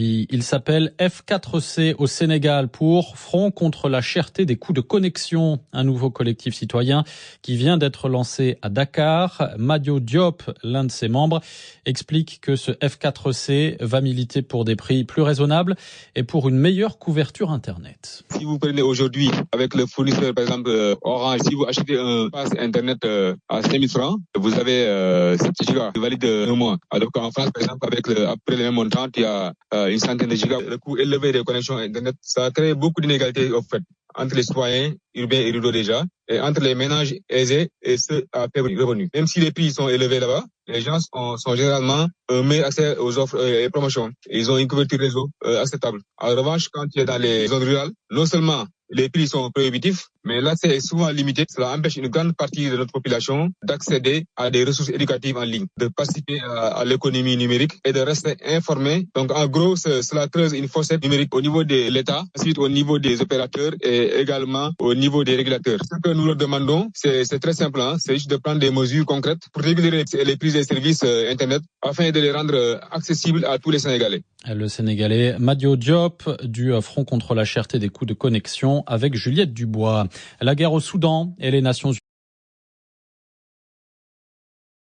Il s'appelle F4C au Sénégal pour Front contre la cherté des coûts de connexion, un nouveau collectif citoyen qui vient d'être lancé à Dakar. Madio Diop, l'un de ses membres, explique que ce F4C va militer pour des prix plus raisonnables et pour une meilleure couverture Internet. Si vous prenez aujourd'hui avec le fournisseur, par exemple Orange, si vous achetez un pass Internet à 5 000 francs, vous avez 7 gigas valide un mois. Alors qu'en France, par exemple, après le même montant, il y a une centaine de gigas. Le coût élevé des connexions Internet, ça crée beaucoup d'inégalités au fait entre les citoyens urbains et ruraux déjà, et entre les ménages aisés et ceux à faible revenu. Même si les prix sont élevés là-bas, les gens sont généralement meilleurs accès aux offres et promotions. Ils ont une couverture réseau acceptable. En revanche, quand tu es dans les zones rurales, non seulement les prix sont prohibitifs, mais l'accès est souvent limité. Cela empêche une grande partie de notre population d'accéder à des ressources éducatives en ligne, de participer à l'économie numérique et de rester informé. Donc, en gros, cela creuse une fossette numérique au niveau de l'État, ensuite au niveau des opérateurs et également au niveau des régulateurs. Ce que nous leur demandons, c'est très simple, c'est juste de prendre des mesures concrètes pour réguler les prix des services Internet afin de les rendre accessibles à tous les Sénégalais. Le Sénégalais Madio Diop du Front contre la cherté des coûts de connexion avec Juliette Dubois. La guerre au Soudan et les Nations Unies.